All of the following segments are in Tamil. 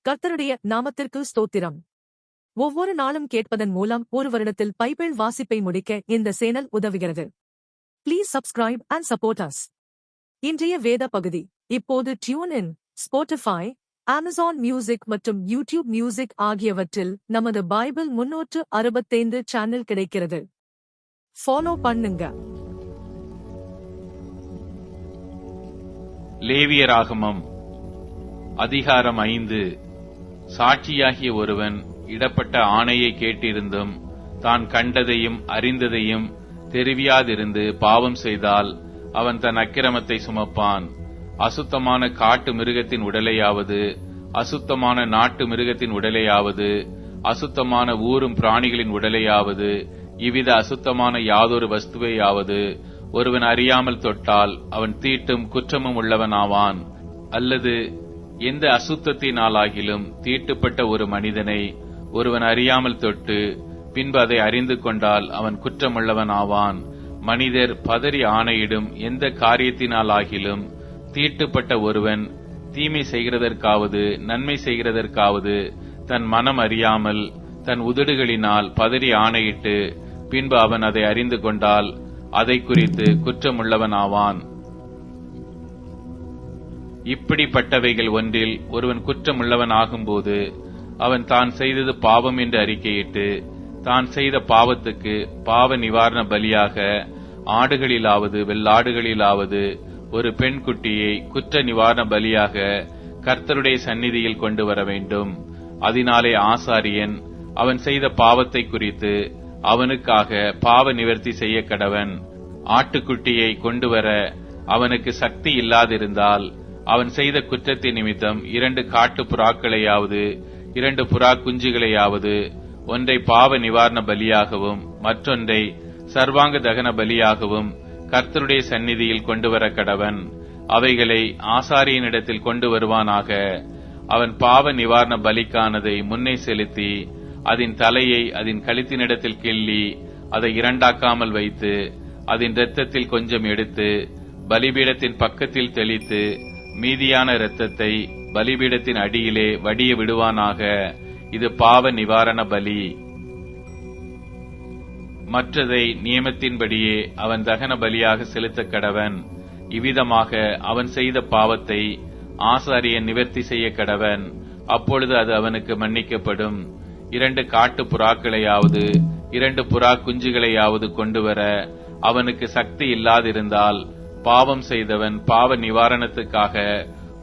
கர்த்தருடைய நாமத்திற்கு ஸ்தோத்திரம். ஒவ்வொரு நாளும் கேட்பதன் மூலம் ஒரு வருடத்தில் பைபிள் வாசிப்பை முடிக்க இந்த சேனல் உதவுகிறது. Please subscribe and support us. இன்றைய வேத பகுதி இப்போது tune in, Spotify, Amazon music மற்றும் யூடியூப் மியூசிக் ஆகியவற்றில் நமது பைபிள் 365 சேனல் கிடைக்கிறது. ஃபாலோ பண்ணுங்க. லேவியராகமம் அதிகாரம் 5. சாட்சியாகிய ஒருவன் இடப்பட்ட ஆணையை கேட்டிருந்தும் தான் கண்டதையும் அறிந்ததையும் தெரிவியாதிருந்து பாவம் செய்தால் அவன் தன் அக்கிரமத்தை சுமப்பான். அசுத்தமான காட்டு மிருகத்தின் உடலையாவது, அசுத்தமான நாட்டு மிருகத்தின் உடலையாவது, அசுத்தமான ஊரும் பிராணிகளின் உடலையாவது, இவ்வித அசுத்தமான யாதொரு வஸ்துவையாவது ஒருவன் அறியாமல் தொட்டால் அவன் தீட்டும் குற்றமும் உள்ளவன் ஆவான். அல்லது எந்த அசுத்தத்தினாலாகிலும் தீட்டுப்பட்ட ஒரு மனிதனை ஒருவன் அறியாமல் தொட்டு பின்பு அதை அறிந்து கொண்டால் அவன் குற்றமுள்ளவன் ஆவான். மனிதர் பதறி ஆணையிடும் எந்த காரியத்தினாலாகிலும் தீட்டுப்பட்ட ஒருவன் தீமை செய்கிறதற்காவது நன்மை செய்கிறதற்காவது தன் மனம் அறியாமல் தன் உதடுகளினால் பதறி ஆணையிட்டு பின்பு அவன் அதை அறிந்து கொண்டால் அதை குறித்து குற்றமுள்ளவன் ஆவான். இப்படிப்பட்டவைகள் ஒன்றில் ஒருவன் குற்றமுள்ளவன் ஆகும்போது அவன் தான் செய்தது பாவம் என்று அறிக்கையிட்டு தான் செய்த பாவத்துக்கு பாவ நிவாரண பலியாக ஆடுகளிலாவது வெள்ளாடுகளிலாவது ஒரு பெண் குட்டியை குற்ற நிவாரண பலியாக கர்த்தருடைய சந்நிதியில் கொண்டு வர வேண்டும். அதனாலே ஆசாரியன் அவன் செய்த பாவத்தை குறித்து அவனுக்காக பாவ நிவர்த்தி செய்ய கடவன். ஆட்டுக்குட்டியை கொண்டு வர அவனுக்கு சக்தி இல்லாதிருந்தால் அவன் செய்த குற்றத்தின் நிமித்தம் 2 காட்டு புறாக்களையாவது 2 புறா குஞ்சுகளையாவது ஒன்றை பாவ நிவாரண பலியாகவும் மற்றொன்றை சர்வாங்க தகன பலியாகவும் கர்த்தருடைய சந்நிதியில் கொண்டு வர கடவன். அவைகளை ஆசாரியனிடத்தில் கொண்டு வருவானாக. அவன் பாவ நிவாரண பலிக்கானதை முன்னே செலுத்தி அதன் தலையை அதன் கழுத்தினிடத்தில் கிள்ளி அதை இரண்டாக்காமல் வைத்து அதன் இரத்தத்தில் கொஞ்சம் எடுத்து பலிபீடத்தின் பக்கத்தில் தெளித்து மீதியான இரத்தத்தை பலிபீடத்தின் அடியிலே வடிய விடுவானாக. இது பாவ நிவாரண பலி. மற்றதை நியமத்தின்படியே அவன் தகன பலியாக செலுத்த கடவன். இவ்விதமாக அவன் செய்த பாவத்தை ஆசாரியன் நிவர்த்தி செய்ய கடவன். அப்பொழுது அது அவனுக்கு மன்னிக்கப்படும். 2 காட்டு புறாக்களையாவது 2 புறா குஞ்சுகளையாவது கொண்டு வர அவனுக்கு சக்தி இல்லாதிருந்தால் பாவம் செய்தவன் பாவ நிவாரணத்துக்காக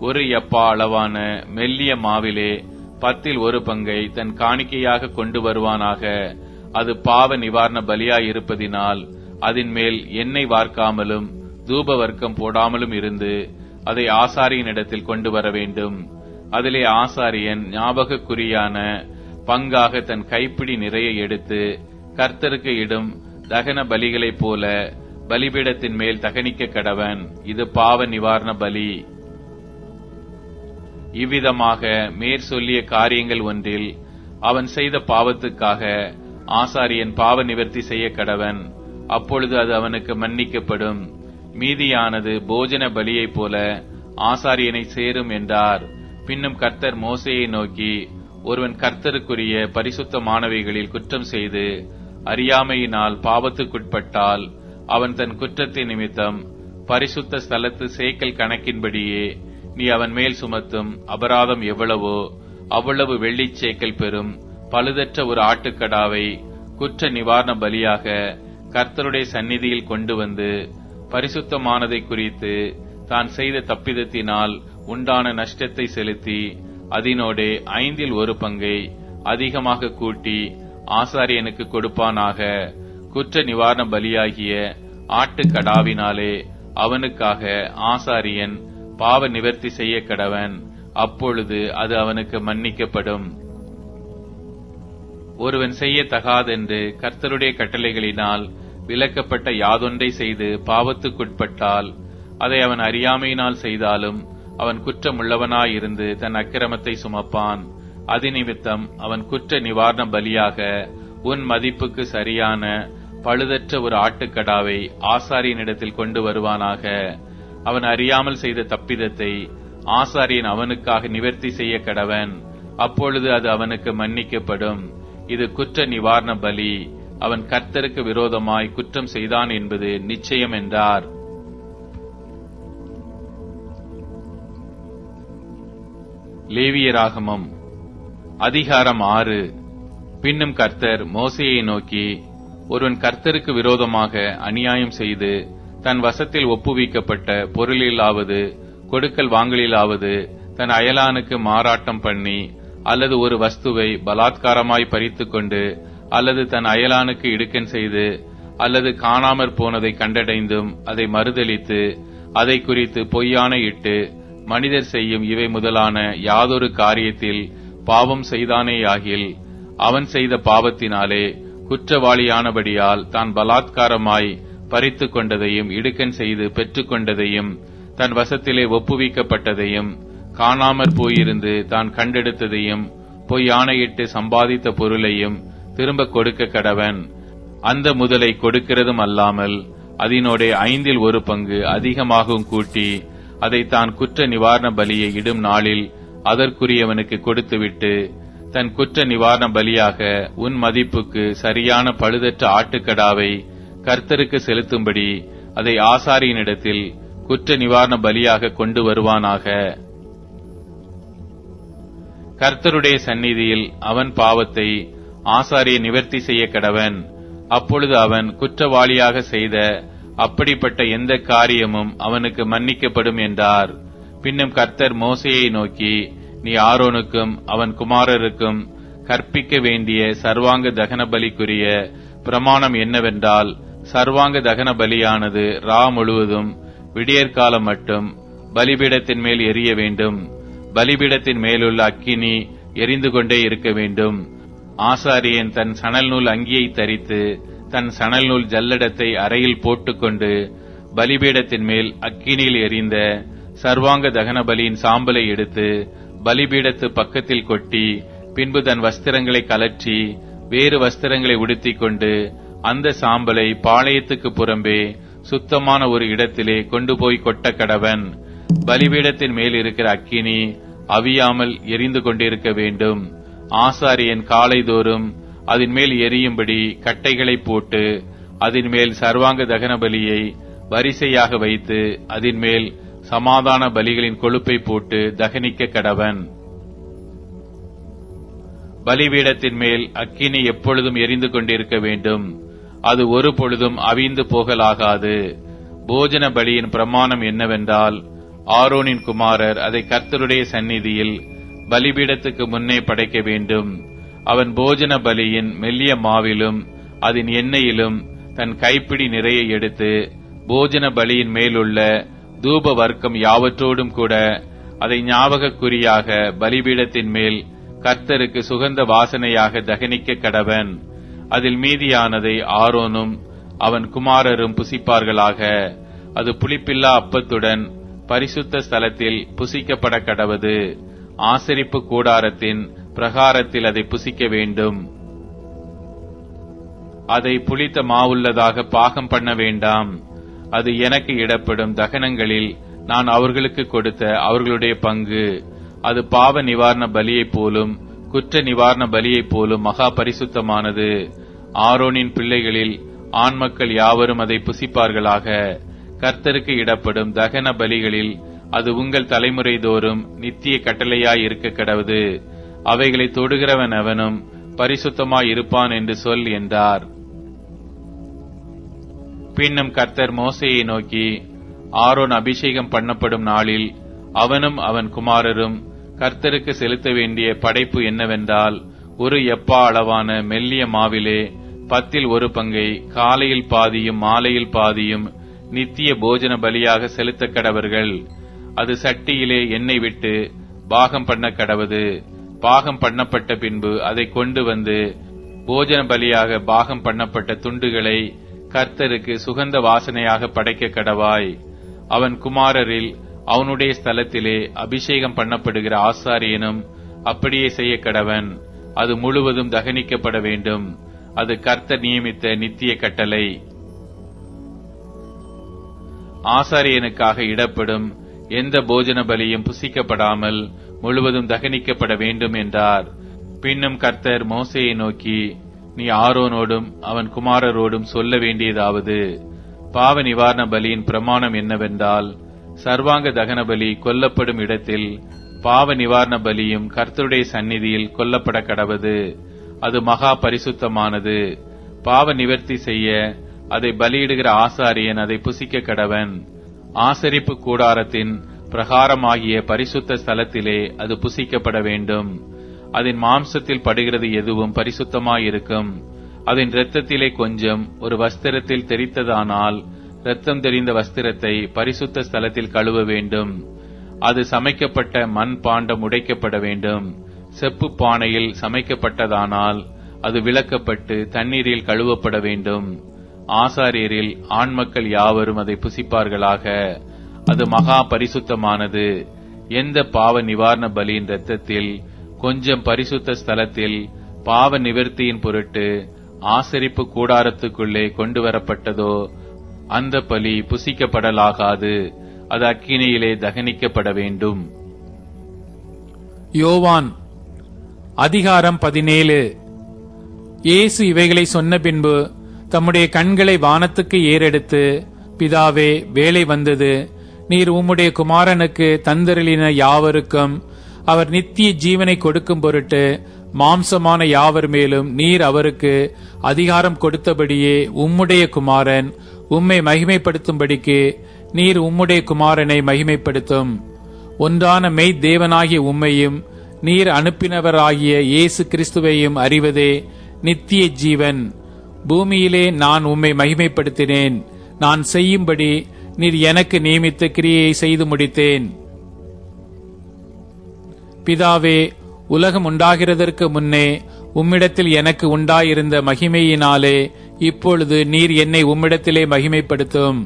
1 எப்பா அளவான மெல்லிய மாவிலே 10 பங்கை தன் காணிக்கையாக கொண்டு வருவானாக. அது பாவ நிவாரண பலியாயிருப்பதினால் அதன் மேல் எண்ணெய் வார்க்காமலும் தூப வர்க்கம் போடாமலும் இருந்து அதை ஆசாரியனிடத்தில் கொண்டு வர வேண்டும். அதிலே ஆசாரியன் ஞாபகக்குறியான பங்காக தன் கைப்பிடி நிறைய எடுத்து கர்த்தருக்கு இடும் தகன பலிகளைப் போல பலிபீடத்தின் மேல் தகனிக்க கடவன். இது பாவ நிவாரண பலி. இவ்விதமாக மேற் சொல்லிய காரியங்கள் ஒன்றில் அவன் செய்த பாவத்துக்காக ஆசாரியன் பாவ நிவர்த்தி செய்ய கடவன். அப்பொழுது அது அவனுக்கு மன்னிக்கப்படும். மீதியானது போஜன பலியைப் போல ஆசாரியனை சேரும் என்றார். பின்னும் கர்த்தர் மோசேயை நோக்கி, ஒருவன் கர்த்தருக்குரிய பரிசுத்தமானவைகளில் குற்றம் செய்து அறியாமையினால் பாவத்துக்குட்பட்டால் அவன் தன் குற்றத்தின் நிமித்தம் பரிசுத்த ஸ்தலத்து சேக்கல் கணக்கின்படியே நீ அவன் மேல் சுமத்தும் அபராதம் எவ்வளவோ அவ்வளவு வெள்ளிச் சேக்கல் பெறும் பழுதற்ற ஒரு ஆட்டுக்கடாவை குற்ற நிவாரண பலியாக கர்த்தருடைய சந்நிதியில் கொண்டு வந்து பரிசுத்தமானதை குறித்து தான் செய்த தப்பிதத்தினால் உண்டான நஷ்டத்தை செலுத்தி அதனோடே 1/5 பங்கை அதிகமாக கூட்டி ஆசாரியனுக்கு கொடுப்பானாக. குற்ற நிவாரண பலியாகிய ஆட்டுக்கடாவினாலே அவனுக்காக ஆசாரியன் பாவ நிவர்த்தி செய்ய கடவன். அப்பொழுது அது அவனுக்கு மன்னிக்கப்படும். ஒருவன் செய்யத்தகாதென்று கர்த்தருடைய கட்டளைகளினால் விலக்கப்பட்ட யாதொன்றை செய்து பாவத்துக்குட்பட்டால் அதை அவன் அறியாமையினால் செய்தாலும் அவன் குற்றமுள்ளவனாயிருந்து தன் அக்கிரமத்தை சுமப்பான். அதிநிமித்தம் அவன் குற்ற நிவாரண பலியாக உன் மதிப்புக்கு சரியான பழுதற்ற ஒரு ஆட்டுக்கடாவை ஆசாரியனிடத்தில் கொண்டு வருவானாக. அவன் அறியாமல் செய்த தப்பிதத்தை ஆசாரியன் அவனுக்காக நிவர்த்தி செய்ய கடவன். அப்பொழுது அது அவனுக்கு மன்னிக்கப்படும். இது குற்ற நிவாரண பலி. அவன் கர்த்தருக்கு விரோதமாய் குற்றம் செய்தான் என்பது நிச்சயம் என்றார். லேவியராகமம் அதிகாரம் 6. பின்னும் கர்த்தர் மோசேயை நோக்கி, ஒருவன் கர்த்தருக்கு விரோதமாக அநியாயம் செய்து தன் வசத்தில் ஒப்புவிக்கப்பட்ட பொருளிலாவது கொடுக்கல் வாங்கலிலாவது தன் அயலானுக்கு மாறாட்டம் பண்ணி, அல்லது ஒரு வஸ்துவை பலாத்காரமாய் பறித்துக் கொண்டு, அல்லது தன் அயலானுக்கு இடுக்கண் செய்து, அல்லது காணாமற் போனதை கண்டடைந்தும் அதை மறுதலித்து, அதை குறித்து பொய்யான இட்டு, மனிதர் செய்யும் இவை முதலான யாதொரு காரியத்தில் பாவம் செய்தானேயாகில், அவன் செய்த பாவத்தினாலே குற்றவாளியானபடியால் தான் பலாத்காரமாய் பறித்துக் கொண்டதையும் இடுக்கண் செய்து பெற்றுக்கொண்டதையும் தன் வசத்திலே ஒப்புவிக்கப்பட்டதையும் காணாமற் போயிருந்து தான் கண்டெடுத்ததையும் பொய்யானையிட்டு சம்பாதித்த பொருளையும் திரும்ப கொடுக்க கடவன். அந்த முதலை கொடுக்கிறதும் அல்லாமல் அதனோட 1/5 அதிகமாகவும் கூட்டி அதை தான் குற்ற நிவாரண பலியை இடும் நாளில் அதற்குரியவனுக்கு கொடுத்துவிட்டு, தன் குற்ற நிவாரண பலியாக உன் மதிப்புக்கு சரியான பழுதற்ற ஆட்டுக்கடாவை கர்த்தருக்கு செலுத்தும்படி அதை ஆசாரியனிடத்தில் குற்ற நிவாரண பலியாக கொண்டு வருவானாக. கர்த்தருடைய சந்நிதியில் அவன் பாவத்தை ஆசாரியன் நிவர்த்தி செய்ய கடவன். அப்பொழுது அவன் குற்றவாளியாக செய்த அப்படிப்பட்ட எந்த காரியமும் அவனுக்கு மன்னிக்கப்படும் என்றார். பின்னும் கர்த்தர் மோசேயை நோக்கி, நீ ஆரோனுக்கும் அவன் குமாரருக்கும் கற்பிக்க வேண்டிய சர்வாங்க தகன பலிக்குரிய பிரமாணம் என்னவென்றால், சர்வாங்க தகன பலியானது ரா முழுவதும் விடியற்காலம் மட்டும் பலிபீடத்தின் மேல் எரிய வேண்டும். பலிபீடத்தின் மேலுள்ள அக்கினி எரிந்து கொண்டே இருக்க வேண்டும். ஆசாரியன் தன் சணல் நூல் அங்கியை தரித்து தன் சணல் நூல் ஜல்லடத்தை அறையில் போட்டுக்கொண்டு பலிபீடத்தின் மேல் அக்கினியில் எரிந்த சர்வாங்க தகன பலியின் சாம்பலை எடுத்து பலிபீடத்து பக்கத்தில் கொட்டி, பின்பு தன் வஸ்திரங்களை கலற்றி வேறு வஸ்திரங்களை உடுத்திக் கொண்டு அந்த சாம்பலை பாளையத்துக்கு புறம்பே சுத்தமான ஒரு இடத்திலே கொண்டு போய் கொட்ட கடவன். பலிபீடத்தின் மேல் இருக்கிற அக்கினி அவியாமல் எரிந்து கொண்டிருக்க வேண்டும். ஆசாரியன் காலைதோறும் அதன் மேல் எரியும்படி கட்டைகளை போட்டு அதன் மேல் சர்வாங்க தகன பலியை வரிசையாக வைத்து அதன் மேல் சமாதான பலிகளின் கொழுப்பை போட்டு தகனிக்க கடவன். பலிபீடத்தின் மேல் அக்கினி எப்பொழுதும் எரிந்து கொண்டிருக்க வேண்டும். அது ஒரு பொழுதும் அவிந்து போகலாகாது. போஜன பலியின் பிரமாணம் என்னவென்றால், ஆரோனின் குமாரர் அதை கர்த்தருடைய சந்நிதியில் பலிபீடத்துக்கு முன்னே படைக்க வேண்டும். அவன் போஜன பலியின் மெல்லிய மாவிலும் அதன் எண்ணெயிலும் தன் கைப்பிடி நிறைய எடுத்து போஜன பலியின் மேலுள்ள தூப வர்க்கம் யாவற்றோடும் கூட அதை ஞாபகக்குறியாக பலிபீடத்தின் மேல் கர்த்தருக்கு சுகந்த வாசனையாக தகனிக்க கடவன். அதில் மீதியானதை ஆரோனும் அவன் குமாரரும் புசிப்பார்களாக. அது புளிப்பில்லா அப்பத்துடன் பரிசுத்த ஸ்தலத்தில் புசிக்கப்பட கடவது. ஆசரிப்பு கூடாரத்தின் பிரகாரத்தில் அதை புசிக்க வேண்டும். அதை புளித்த மாவுள்ளதாக பாகம் பண்ண வேண்டாம். அது எனக்கு இடப்படும் தகனங்களில் நான் அவர்களுக்கு கொடுத்த அவர்களுடைய பங்கு. அது பாவ நிவாரண பலியைப் போலும் குற்ற நிவாரண பலியைப் போலும் மகா பரிசுத்தமானது. ஆரோனின் பிள்ளைகளில் ஆண் மக்கள் யாவரும் அதை புசிப்பார்களாக. கர்த்தருக்கு இடப்படும் தகன பலிகளில் அது உங்கள் தலைமுறை தோறும் நித்திய கட்டளையாய் இருக்க கடவுது. அவைகளை தொடுகிறவன் அவனும் பரிசுத்தமாய் இருப்பான் என்று சொல் என்றார். பின்னும் கர்த்தர் மோசேயை நோக்கி, ஆரோன் அபிஷேகம் பண்ணப்படும் நாளில் அவனும் அவன் குமாரரும் கர்த்தருக்கு செலுத்த வேண்டிய படைப்பு என்னவென்றால், ஒரு எப்பா அளவான மெல்லிய மாவிலே 10 காலையில் பாதியும் மாலையில் பாதியும் நித்திய போஜன பலியாக செலுத்த கடவர்கள். அது சட்டியிலே எண்ணெய் விட்டு பாகம் பண்ண கடவது. பாகம் பண்ணப்பட்ட பின்பு அதை கொண்டு வந்து போஜன பலியாக பாகம் பண்ணப்பட்ட துண்டுகளை கர்த்தருக்கு சுகந்த வாசனையாக படைக்க கடவாய். அவன் குமாரரில் அவனுடைய ஸ்தலத்திலே அபிஷேகம் பண்ணப்படுகிற ஆசாரியனும் அப்படியே செய்ய கடவன். அது முழுவதும் தகனிக்கப்பட வேண்டும். அது கர்த்தர் நியமித்த நித்திய கட்டளை. ஆசாரியனுக்காக இடப்படும் எந்த போஜன பலியும் புசிக்கப்படாமல் முழுவதும் தகனிக்கப்பட வேண்டும் என்றார். பின்னும் கர்த்தர் மோசேயை நோக்கி, நீ ஆரோனோடும் அவன் குமாரரோடும் சொல்ல வேண்டியதாவது, பாவ நிவாரண பலியின் பிரமாணம் என்னவென்றால், சர்வாங்க தகன பலி கொல்லப்படும் இடத்தில் பாவ நிவாரண பலியும் கர்த்தருடைய சந்நிதியில் கொல்லப்பட கடவது. அது மகா பரிசுத்தமானது. பாவ நிவர்த்தி செய்ய அதை பலியிடுகிற ஆசாரியன் அதை புசிக்க கடவன். ஆசரிப்பு கூடாரத்தின் பிரகாரமாகிய பரிசுத்த ஸ்தலத்திலே அது புசிக்கப்பட வேண்டும். அதன் மாம்சத்தில் படுகிறது எதுவும் பரிசுத்தமாயிருக்கும். அதன் இரத்தத்திலே கொஞ்சம் ஒரு வஸ்திரத்தில் தெரித்ததானால் இரத்தம் தெரிந்த வஸ்திரத்தை பரிசுத்த ஸ்தலத்தில் கழுவ வேண்டும். அது சமைக்கப்பட்ட மண் பாண்டம் உடைக்கப்பட வேண்டும். செப்பு பானையில் சமைக்கப்பட்டதானால் அது விளக்கப்பட்டு தண்ணீரில் கழுவப்பட வேண்டும். ஆசாரியரில் ஆண்மக்கள் யாவரும் அதை புசிப்பார்களாக. அது மகா பரிசுத்தமானது. எந்த பாவ நிவாரண பலியின் இரத்தத்தில் கொஞ்சம் பரிசுத்த ஸ்தலத்தில் பாவ நிவர்த்தியின் பொருட்டு ஆசரிப்பு கூடாரத்துக்குள்ளே கொண்டு வரப்பட்டதோ அந்த பலி புசிக்கப்படலாகாது. அது அக்கினியிலே தகனிக்கப்பட வேண்டும். யோவான் அதிகாரம் 17. இயேசு இவைகளை சொன்ன பின்பு தம்முடைய கண்களை வானத்துக்கு ஏறெடுத்து, பிதாவே, வேளை வந்தது. நீர் உம்முடைய குமாரனுக்கு தந்தருளின யாவருக்கும் அவர் நித்திய ஜீவனை கொடுக்கும் பொருட்டு மாம்சமான யாவர் மேலும் நீர் அவருக்கு அதிகாரம் கொடுத்தபடியே உம்முடைய குமாரன் உம்மை மகிமைப்படுத்தும்படிக்கு நீர் உம்முடைய குமாரனை மகிமைப்படுத்தும். ஒன்றான மெய் தேவனாகிய உம்மையும் நீர் அனுப்பினவராகிய இயேசு கிறிஸ்துவையும் அறிவதே நித்திய ஜீவன். பூமியிலே நான் உம்மை மகிமைப்படுத்தினேன். நான் செய்யும்படி நீர் எனக்கு நியமித்த கிரியையை செய்து முடித்தேன். பிதாவே, உலகம் உண்டாகிறதற்கு முன்னே உம்மிடத்தில் எனக்கு உண்டாயிருந்த மகிமையினாலே இப்பொழுது நீர் என்னை உம்மிடத்திலே மகிமைப்படுத்தும்.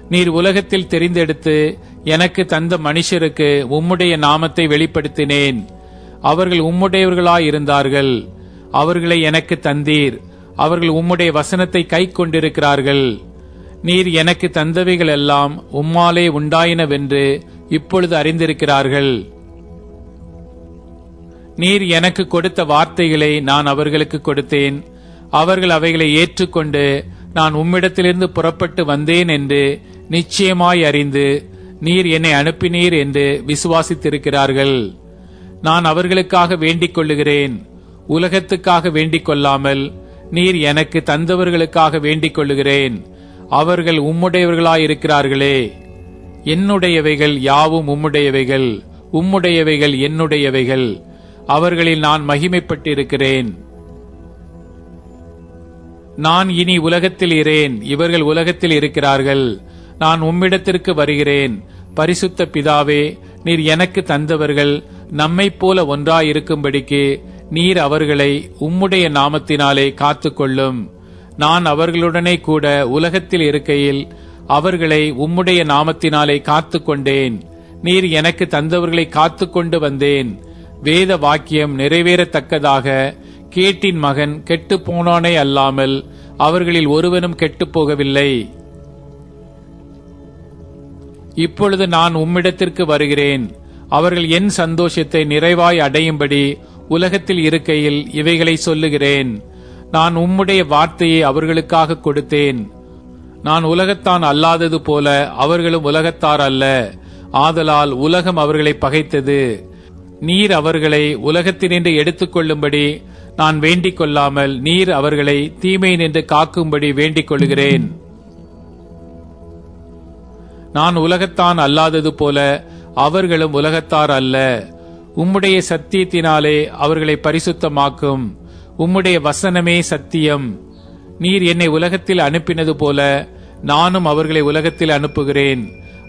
நீர் உலகத்தில் தெரிந்தெடுத்து எனக்கு தந்த மனுஷருக்கு உம்முடைய நாமத்தை வெளிப்படுத்தினேன். அவர்கள் உம்முடையவர்களாயிருந்தார்கள். அவர்களை எனக்கு தந்தீர். அவர்கள் உம்முடைய வசனத்தை கை கொண்டிருக்கிறார்கள். நீர் எனக்கு தந்தவைகள் எல்லாம் உம்மாலே உண்டாயினவென்று இப்பொழுது அறிந்திருக்கிறார்கள். நீர் எனக்கு கொடுத்த வார்த்தைகளை நான் அவர்களுக்கு கொடுத்தேன். அவர்கள் அவைகளை ஏற்றுக்கொண்டு நான் உம்மிடத்திலிருந்து புறப்பட்டு வந்தேன் என்று நிச்சயமாய் அறிந்து நீர் என்னை அனுப்பினீர் என்று விசுவாசித்திருக்கிறார்கள். நான் அவர்களுக்காக வேண்டிக் கொள்ளுகிறேன். உலகத்துக்காக வேண்டிக் கொள்ளாமல் நீர் எனக்கு தந்தவர்களுக்காக வேண்டிக் கொள்ளுகிறேன். அவர்கள் உம்முடையவர்களாயிருக்கிறார்களே. என்னுடையவைகள் யாவும் உம்முடையவைகள், உம்முடையவைகள் என்னுடையவைகள். அவர்களில் நான் மகிமைப்பட்டிருக்கிறேன். நான் இனி உலகத்தில் இரேன், இவர்கள் உலகத்தில் இருக்கிறார்கள். நான் உம்மிடத்திற்கு வருகிறேன். பரிசுத்த பிதாவே, நீர் எனக்கு தந்தவர்கள் நம்மைப் போல ஒன்றாயிருக்கும்படிக்கு நீர் அவர்களை உம்முடைய நாமத்தினாலே காத்துக்கொள்ளும். நான் அவர்களுடனே கூட உலகத்தில் இருக்கையில் அவர்களை உம்முடைய நாமத்தினாலே காத்துக்கொண்டேன். நீர் எனக்கு தந்தவர்களை காத்துக்கொண்டு வந்தேன். வேத வாக்கியம் நிறைவேறத்தக்கதாக கேட்டின் மகன் கெட்டுப் போனானே அல்லாமல் அவர்களில் ஒருவனும் கெட்டுப் போகவில்லை. இப்பொழுது நான் உம்மிடத்திற்கு வருகிறேன். அவர்கள் என் சந்தோஷத்தை நிறைவாய் அடையும்படி உலகத்தில் இருக்கையில் இவைகளை சொல்லுகிறேன். நான் உம்முடைய வார்த்தையை அவர்களுக்காக கொடுத்தேன். நான் உலகத்தான் அல்லாதது போல அவர்களும் உலகத்தார் அல்ல. ஆதலால் உலகம் அவர்களை பகைத்தது. நீர் அவர்களை உலகத்தினின்று எடுத்துக்கொள்ளும்படி நான் வேண்டிக் கொள்ளாமல் நீர் அவர்களை தீமை நின்று காக்கும்படி வேண்டிக் கொள்கிறேன். நான் உலகத்தான் அல்லாதது போல அவர்களும் உலகத்தார் அல்ல. உம்முடைய சத்தியத்தினாலே அவர்களை பரிசுத்தமாக்கும். உம்முடைய வசனமே சத்தியம். நீர் என்னை உலகத்தில் அனுப்பினது போல நானும் அவர்களை உலகத்தில் அனுப்புகிறேன்.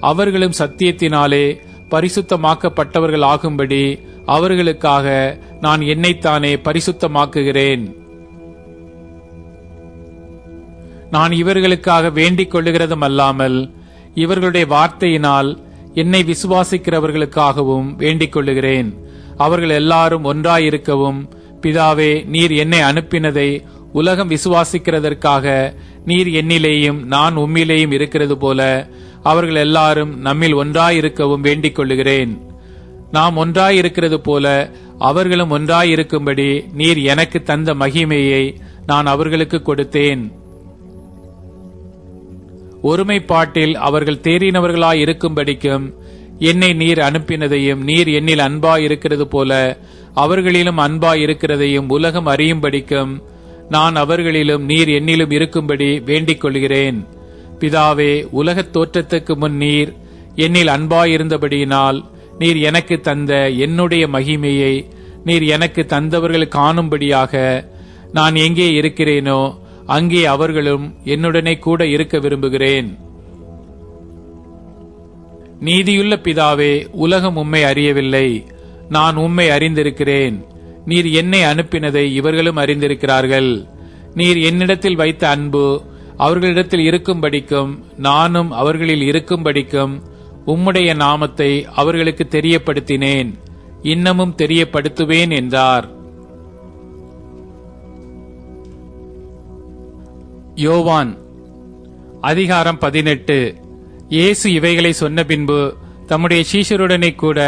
அவர்களும் சத்தியத்தினாலே பரிசுத்தமாக்கப்பட்டவர்கள் ஆகும்படி அவர்களுக்காக நான் என்னைத்தானே பரிசுத்தமாக்குகிறேன். நான் இவர்களுக்காக வேண்டிக் கொள்ளுகிறதும் அல்லாமல் இவர்களுடைய வார்த்தையினால் என்னை விசுவாசிக்கிறவர்களுக்காகவும் வேண்டிக் கொள்ளுகிறேன். அவர்கள் எல்லாரும் ஒன்றாயிருக்கவும், பிதாவே, நீர் என்னை அனுப்பினதை உலகம் விசுவாசிக்கிறதற்காக நீர் என்னிலேயும் நான் உம்மிலேயும் இருக்கிறது போல அவர்கள் எல்லாரும் நம்மில் ஒன்றாயிருக்கவும் வேண்டிக் கொள்ளுகிறேன். நாம் ஒன்றாயிருக்கிறது போல அவர்களும் ஒன்றாயிருக்கும்படி நீர் எனக்கு தந்த மகிமையை நான் அவர்களுக்கு கொடுத்தேன். ஒருமைப்பாட்டில் அவர்கள் தேறினவர்களாயிருக்கும்படிக்கும் என்னை நீர் அனுப்பினதையும் நீர் என்னில் அன்பாயிருக்கிறது போல அவர்களிலும் அன்பாயிருக்கிறதையும் உலகம் அறியும்படிக்கும் நான் அவர்களிலும் நீர் என்னிலும் இருக்கும்படி வேண்டிக் கொள்கிறேன். பிதாவே, உலகத் தோற்றத்துக்கு முன் நீர் என்னில் அன்பாயிருந்தபடியினால் நீர் எனக்கு தந்த என்னுடைய மகிமையை நீர் எனக்கு தந்தவர்கள் காணும்படியாக நான் எங்கே இருக்கிறேனோ அங்கே அவர்களும் என்னுடனே கூட இருக்க விரும்புகிறேன். நீதியுள்ள பிதாவே, உலகம் உம்மை அறியவில்லை, நான் உம்மை அறிந்திருக்கிறேன். நீர் என்னை அனுப்பினதை இவர்களும் அறிந்திருக்கிறார்கள். நீர் என்னிடத்தில் வைத்த அன்பு அவர்களிடத்தில் இருக்கும்படிக்கும் நானும் அவர்களில் இருக்கும்படிக்கும் உம்முடைய நாமத்தை அவர்களுக்கு தெரியப்படுத்தினேன், இன்னமும் தெரியப்படுத்துவேன் என்றார். யோவான் அதிகாரம் 18. இயேசு இவைகளை சொன்ன பின்பு தம்முடைய சீஷருடனே கூட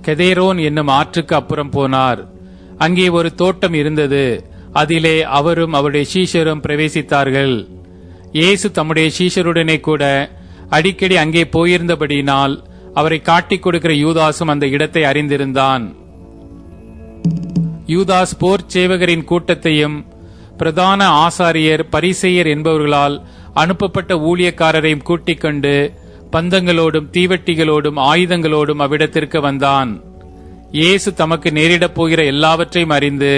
கெதேரோன் என்னும் ஆற்றுக்கு அப்புறம் போனார். அங்கே ஒரு தோட்டம் இருந்தது. அதிலே அவரும் அவருடைய சீஷரும் பிரவேசித்தார்கள். இயேசு தம்முடைய சீஷருடனே கூட அடிக்கடி அங்கே போயிருந்தபடியினால் அவரை காட்டிக் கொடுக்கிற யூதாசும் அந்த இடத்தை அறிந்திருந்தான். யூதாஸ் போர் சேவகரின் கூட்டத்தையும் பிரதான ஆசாரியர் பரிசேயர் என்பவர்களால் அனுப்பப்பட்ட ஊழியக்காரரையும் கூட்டிக் கொண்டு பந்தங்களோடும் தீவட்டிகளோடும் ஆயுதங்களோடும் அவ்விடத்திற்கு வந்தான். இயேசு தமக்கு நேரிடப் போகிற எல்லாவற்றையும் அறிந்து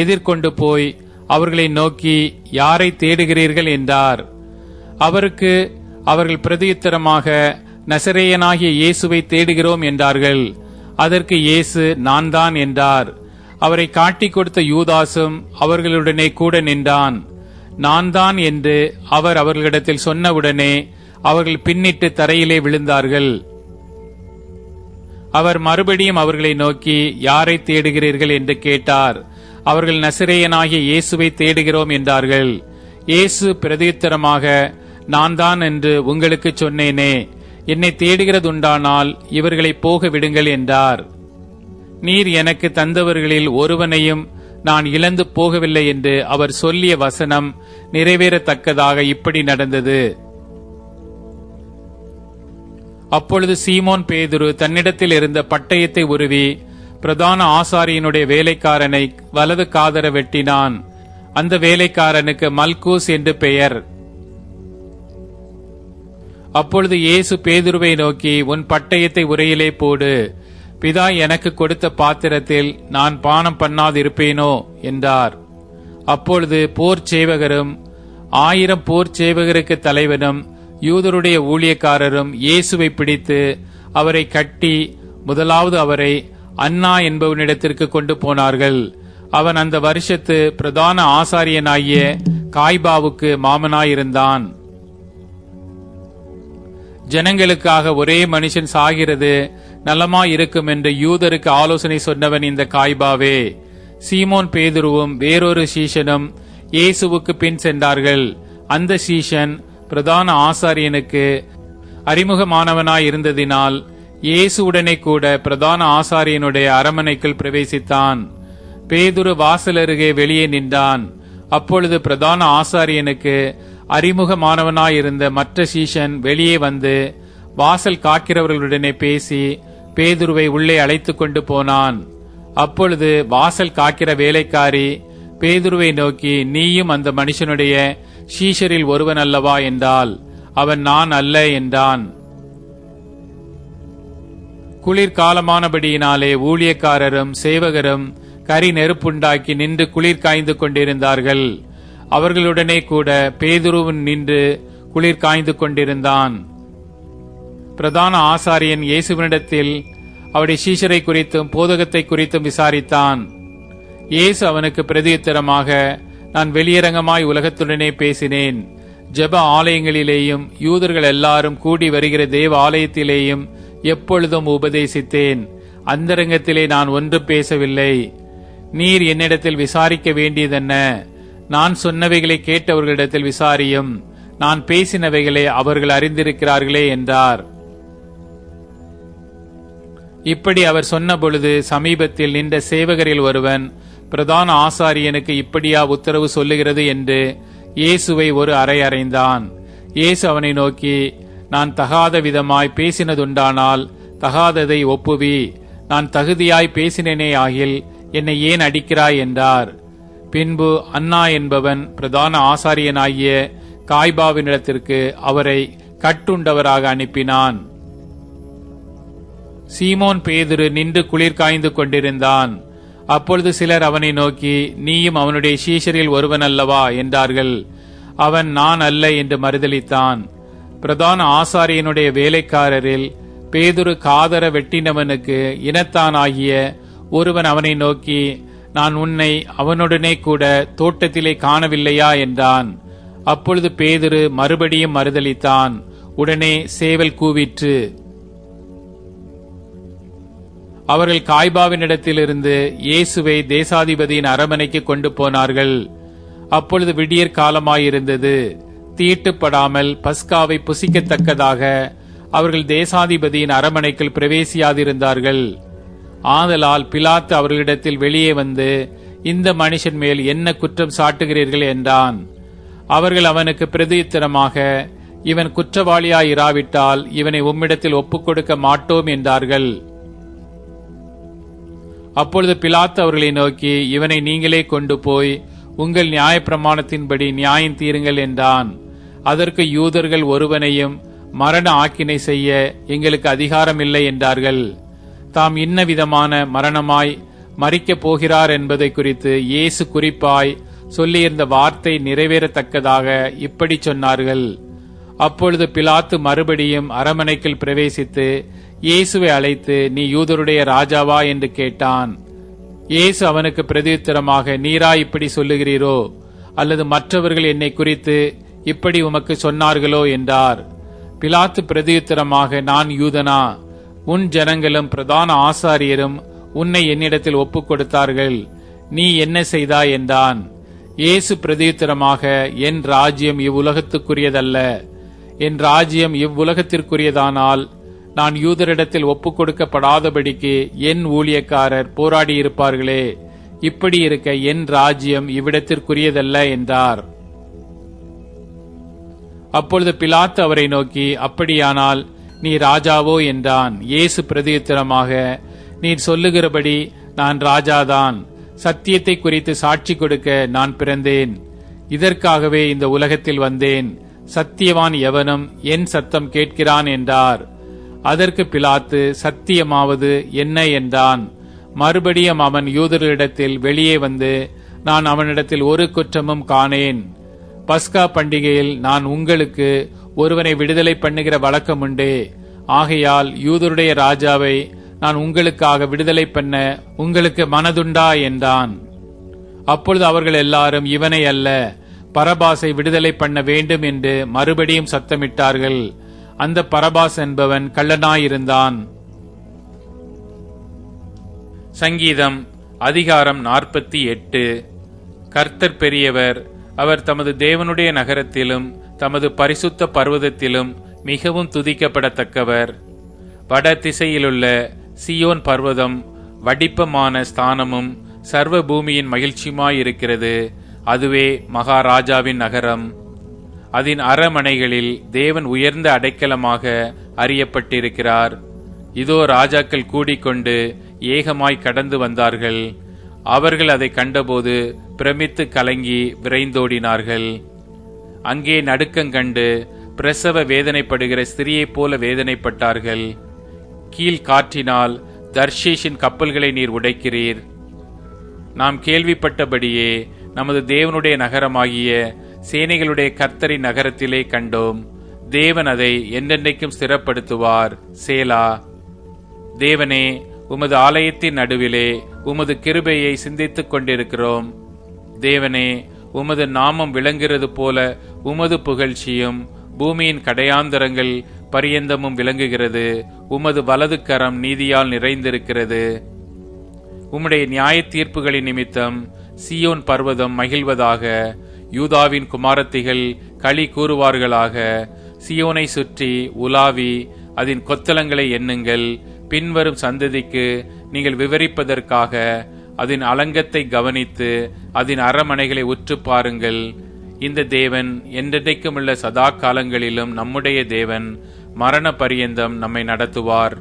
எதிர்கொண்டு போய் அவர்களை நோக்கி, யாரை தேடுகிறீர்கள் என்றார். அவருக்கு அவர்கள் பிரதியுத்தரமாக, நசரேயனாகிய இயேசுவை தேடுகிறோம் என்றார்கள். அதற்கு இயேசு, நான் தான் என்றார். அவரை காட்டிக் கொடுத்த யூதாசும் அவர்களுடனே கூட நின்றான். நான் தான் என்று அவர் அவர்களிடத்தில் சொன்னவுடனே அவர்கள் பின்னிட்டு தரையிலே விழுந்தார்கள். அவர் மறுபடியும் அவர்களை நோக்கி, யாரை தேடுகிறீர்கள் என்று கேட்டார். அவர்கள் நசரேயனாகிய இயேசுவை தேடுகிறோம் என்றார்கள். இயேசு பிரதியுத்தரமாக, நான் தான் என்று உங்களுக்கு சொன்னேனே, என்னை தேடுகிறதுண்டானால் இவர்களை போக விடுங்கள் என்றார். நீர் எனக்கு தந்தவர்களில் ஒருவனையும் நான் இழந்து போகவில்லை என்று அவர் சொல்லிய வசனம் நிறைவேறத்தக்கதாக இப்படி நடந்தது. அப்பொழுது சீமோன் பேதுரு தன்னிடத்தில் இருந்த பட்டயத்தை உருவி பிரதான ஆசாரியனுடைய வேலைக்காரனை வலது காதர வெட்டினான். அந்த வேலைக்காரனுக்கு மல்கூஸ் என்று பெயர். அப்பொழுது இயேசு பேதுருவை நோக்கி, உன் பட்டயத்தை உரையிலே போடு. பிதா எனக்கு கொடுத்த பாத்திரத்தில் நான் பானம் பண்ணாதிருப்பேனோ என்றார். அப்பொழுது போர் சேவகரும் 1000 போர் சேவகருக்கு தலைவனும் யூதருடைய ஊழியக்காரரும் இயேசுவை பிடித்து அவரை கட்டி முதலாவது அவரை அன்னா என்பவனிடத்திற்கு கொண்டு போனார்கள். அவன் அந்த வருஷத்து பிரதான ஆசாரியனாகிய காய்பாவுக்கு மாமனாயிருந்தான். ஜனங்களுக்காக ஒரே மனுஷன் சாகிறது நலமாயிருக்கும் என்று யூதருக்கு ஆலோசனை சொன்னவன் இந்த காய்பாவே. சீமோன் பேதுருவும் வேறொரு சீஷனும் இயேசுவுக்கு பின் சென்றார்கள். அந்த சீஷன் பிரதான ஆசாரியனுக்கு அறிமுகமானவனாயிருந்ததினால் இயேசுவுடனே கூட பிரதான ஆசாரியனுடைய அரமனைக்குள் பிரவேசித்தான். பேதுரு வாசல் அருகே வெளியே நின்றான். அப்பொழுது பிரதான ஆசாரியனுக்கு அறிமுகமானவனாயிருந்த மற்ற சீஷன் வெளியே வந்து வாசல் காக்கிறவர்களுடனே பேசி பேதுருவை உள்ளே அழைத்துக் கொண்டு போனான். அப்பொழுது வாசல் காக்கிற வேலைக்காரி பேதுருவை நோக்கி, நீயும் அந்த மனுஷனுடைய சீஷரில் ஒருவன் அல்லவா என்றால். அவன், நான் அல்ல என்றான். குளிர்காலமானபடியினாலே ஊழியக்காரரும் சேவகரும் கரி நெருப்புண்டாக்கி நின்று குளிர் காய்ந்து கொண்டிருந்தார்கள். அவர்களுடனே கூட பேதுருவும் நின்று குளிர் காய்ந்து கொண்டிருந்தான். பிரதான ஆசாரியன் இயேசுவினிடத்தில் அவருடைய சீஷரை குறித்தும் போதகத்தை குறித்தும் விசாரித்தான். இயேசு அவனுக்கு பிரதியுத்தரமாக, நான் வெளியரங்கமாய் உலகத்துடனே பேசினேன். ஜெப ஆலயங்களிலேயும் யூதர்கள் எல்லாரும் கூடி வருகிற தேவ ஆலயத்திலேயும் எப்பொழுதும் உபதேசித்தேன். அந்தரங்கத்திலே நான் ஒன்று பேசவில்லை. நீர் என்னிடத்தில் விசாரிக்க வேண்டியதென்ன? நான் சொன்னவைகளை கேட்டவர்களிடத்தில் விசாரியும். நான் பேசினவைகளை அவர்கள் அறிந்திருக்கிறார்களே என்றார். இப்படி அவர் சொன்னபொழுது சமீபத்தில் நின்ற சேவகரில் ஒருவன், பிரதான ஆசாரியனுக்கு இப்படியா உத்தரவு சொல்லுகிறது என்று இயேசுவை ஒரு அறை அறைந்தான். இயேசு அவனை நோக்கி, நான் தகாத விதமாய் பேசினதுண்டானால் தகாததை ஒப்புவி. நான் தகுதியாய் பேசினேனே ஆகில் என்னை ஏன் அடிக்கிறாய் என்றார். பின்பு அன்னா என்பவன் பிரதான ஆசாரியனாகிய காய்பாவினிடத்திற்கு அவரை கட்டுண்டவராக அனுப்பினான். சீமோன் பேதுரு நின்று குளிர் காய்ந்து கொண்டிருந்தான். அப்பொழுது சிலர் அவனை நோக்கி, நீயும் அவனுடைய சீஷரில் ஒருவன் அல்லவா என்றார்கள். அவன், நான் அல்ல என்று மறுதலித்தான். பிரதான ஆசாரியனுடைய வேலைக்காரரில் பேதுரு காதர வெட்டினவனுக்கு இனத்தானாகிய ஒருவன் அவனை நோக்கி, நான் உன்னை அவனுடனே கூட தோட்டத்திலே காணவில்லையா என்றான். அப்பொழுது பேதுரு மறுபடியும் மறுதலித்தான். உடனே சேவல் கூவிற்று. அவர்கள் காய்பாவினிடத்திலிருந்து இயேசுவை தேசாதிபதியின் அரமனைக்கு கொண்டு போனார்கள். அப்பொழுது விடியற் காலமாயிருந்தது. தீட்டுப்படாமல் பஸ்காவை புசிக்கத்தக்கதாக அவர்கள் தேசாதிபதியின் அரமனைக்குள் பிரவேசியாதிருந்தார்கள். ஆதலால் பிலாத்து அவர்களிடத்தில் வெளியே வந்து, இந்த மனுஷன் மேல் என்ன குற்றம் சாட்டுகிறீர்கள் என்றான். அவர்கள் அவனுக்கு பிரதியுத்தரமாக, இவன் குற்றவாளியாயிராவிட்டால் இவனை உம்மிடத்தில் ஒப்புக்கொடுக்க மாட்டோம் என்றார்கள். அப்பொழுது பிலாத்து அவர்களை நோக்கி, இவனை நீங்களே கொண்டு போய் உங்கள் நியாயப்பிரமாணத்தின்படி நியாயம் தீருங்கள் என்றான். அதற்கு யூதர்கள் ஒருவனையும் மரண ஆக்கினை செய்ய எங்களுக்கு அதிகாரம் இல்லை என்றார்கள். தாம் இன்ன விதமான மரணமாய் மரிக்கப் போகிறார் என்பதை குறித்து இயேசு குறிப்பாய் சொல்லியிருந்த வார்த்தை நிறைவேறத்தக்கதாக இப்படி சொன்னார்கள். அப்பொழுது பிலாத்து மறுபடியும் அரமனைக்குள் பிரவேசித்து இயேசுவை அழைத்து, நீ யூதருடைய ராஜாவா என்று கேட்டான். இயேசு அவனுக்கு பிரதியுத்தரமாக, நீரா இப்படி சொல்லுகிறீரோ, அல்லது மற்றவர்கள் என்னை குறித்து இப்படி உமக்கு சொன்னார்களோ என்றார். பிலாத்து பிரதியுத்தரமாக, நான் யூதனா? உன் ஜனங்களும் பிரதான ஆசாரியரும் உன்னை என்னிடத்தில் ஒப்புக் கொடுத்தார்கள். நீ என்ன செய்தாய் என்றான். இயேசு பிரதியுத்தரமாக, என் ராஜ்யம் இவ்வுலகத்துக்குரியதல்ல. என் ராஜ்யம் இவ்வுலகத்திற்குரியதானால் நான் யூதரிடத்தில் ஒப்புக் கொடுக்கப்படாதபடிக்கு என் ஊழியக்காரர் போராடியிருப்பார்களே. இப்படி இருக்க என் ராஜ்யம் இவ்விடத்திற்குரியதல்ல என்றார். அப்பொழுது பிலாத்து அவரை நோக்கி, அப்படியானால் நீ ராஜாவோ என்றான். இயேசு பிரதியுத்தரமாக, நீர் சொல்லுகிறபடி நான் ராஜாதான். சத்தியத்தை குறித்து சாட்சி கொடுக்க நான் பிறந்தேன். இதற்காகவே இந்த உலகத்தில் வந்தேன். சத்தியவான் எவனும் என் சத்தம் கேட்கிறான் என்றார். அதற்கு பிலாத்து, சத்தியமாவது என்ன என்றான். மறுபடியும் அவன் யூதர்களிடத்தில் வெளியே வந்து, நான் அவனிடத்தில் ஒரு குற்றமும் காணேன். பஸ்கா பண்டிகையில் நான் உங்களுக்கு ஒருவனை விடுதலை பண்ணுகிற வழக்கம் உண்டே. ஆகையால் யூதருடைய ராஜாவை நான் உங்களுக்காக விடுதலை பண்ண உங்களுக்கு மனதுண்டா என்றான். அப்பொழுது அவர்கள் எல்லாரும், இவனை அல்ல, பரபாசை விடுதலை பண்ண வேண்டும் என்று மறுபடியும் சத்தமிட்டார்கள். அந்த பரபாஸ் என்பவன் கள்ளனாயிருந்தான். சங்கீதம் அதிகாரம் 48. கர்த்தர் பெரியவர், அவர் தமது தேவனுடைய நகரத்திலும் தமது பரிசுத்த பர்வதத்திலும் மிகவும் துதிக்கப்படத்தக்கவர். வட திசையிலுள்ள சியோன் பர்வதம் வடிப்பமான ஸ்தானமும் சர்வ பூமியின் மகிழ்ச்சியுமாயிருக்கிறது. அதுவே மகாராஜாவின் நகரம். அதன் அரமனைகளில் தேவன் உயர்ந்த அடைக்கலமாக அறியப்பட்டிருக்கிறார். இதோ ராஜாக்கள் கூடிக்கொண்டு ஏகமாய் கடந்து வந்தார்கள். அவர்கள் அதை கண்டபோது பிரமித்து கலங்கி விரைந்தோடினார்கள். அங்கே நடுக்கங்கண்டு பிரசவ வேதனைப்படுகிற ஸ்திரியைப் போல வேதனைப்பட்டார்கள். கீழ் காற்றினால் தர்ஷீஷின் கப்பல்களை நீர் உடைக்கிறீர். நாம் கேள்விப்பட்டபடியே நமது தேவனுடைய நகரமாகிய சேனைகளுடைய கர்த்தரின் நகரத்திலே கண்டோம். தேவன் அதை என்றென்றைக்கும் ஸ்திரப்படுத்துவார். சேலா. தேவனே, உமது ஆலயத்தின் நடுவிலே உமது கிருபையை சிந்தித்துக் கொண்டிருக்கிறோம். தேவனே, உமது நாமம் விளங்குகிறது போல உமது புகழ்ச்சியும் பூமியின் கடையாந்தரங்கள் பரியந்தமும் விளங்குகிறது. உமது வலது கரம் நீதியால் நிறைந்திருக்கிறது. உம்முடைய நியாய தீர்ப்புகளின் நிமித்தம் சியோன் பர்வதம் மகிழ்வதாக. யூதாவின் குமாரத்திகள் களி கூறுவார்களாக. சியோனை சுற்றி உலாவி அதன் கொத்தளங்களை எண்ணுங்கள். பின்வரும் சந்ததிக்கு நீங்கள் விவரிப்பதற்காக அதன் அலங்கத்தை கவனித்து அதன் அரமனைகளை உற்று பாருங்கள். இந்த தேவன் என்றென்றைக்கும் உள்ள சதா காலங்களிலும் நம்முடைய தேவன், மரண பரியந்தம் நம்மை நடத்துவார்.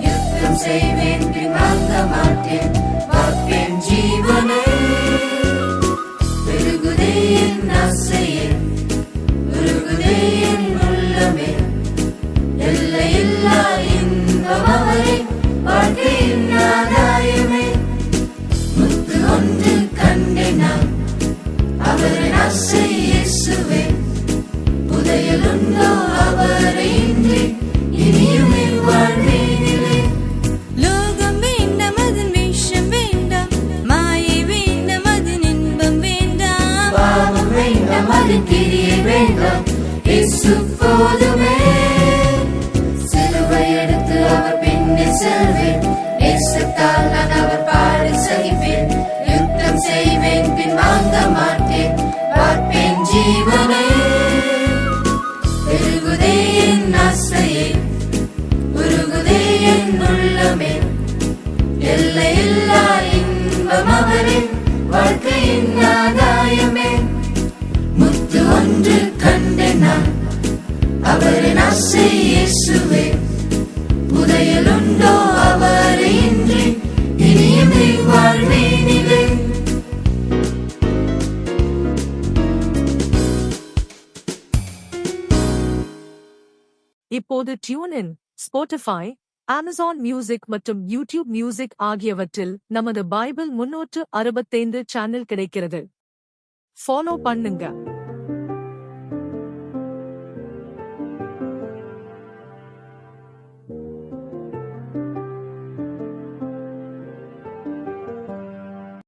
யுத்தம் செய்வேன், பின்வாங்க மாட்டேன், பார்ப்பேன் ஜீவனை. பெருகுதே என் ஆசையே, உருகுதே என் உள்ளமே, எல்லையில்லா இன்பம் அவரே, வாழ்க்கையின் ஆதாயமே. முத்து ஒன்று கண்டேன் நான், அவரின் ஆசை இயேசுவே. புதையலுண்டோ அவரை இன்றி, இனியுமே வாழ்வேனிலே. லோகம் வேண்டாம், அதன் வேஷம் வேண்டாம், மாயை வேண்டாம், அதன் இன்பம் வேண்டாம், பாவம் வேண்டாம், அதன் கிரியை வேண்டாம், இயேசு போதுமே. சிலுவை எடுத்து அவர் பின்னே செல்வேன், நேசத்தால் நான் அவர் பாடு சகிப்பேன். யுத்தம் செய்வேன், பின் வாங்க மாட்டேன், பார்ப்பேன் ஜீவனை. பெருகுதே என் ஆசையே, உருகுதே என் உள்ளமே, எல்லையில்லா இன்பம் அவரே, வாழ்க்கையின் ஆதாயமே. முத்து ஒன்று கண்டேன் நான், அவரின் ஆசை இயேசுவே. புதையலுண்டோ அவரை இன்றி, இனியுமே வாழ்வேனிலே. இப்போது டியூன், ஸ்பாட்டிஃபை, அமேசான் மியூசிக் மற்றும் யூடியூப் மியூசிக் ஆகியவற்றில் நமது பைபிள் 365 சேனல் கிடைக்கிறது. ஃபாலோ பண்ணுங்க.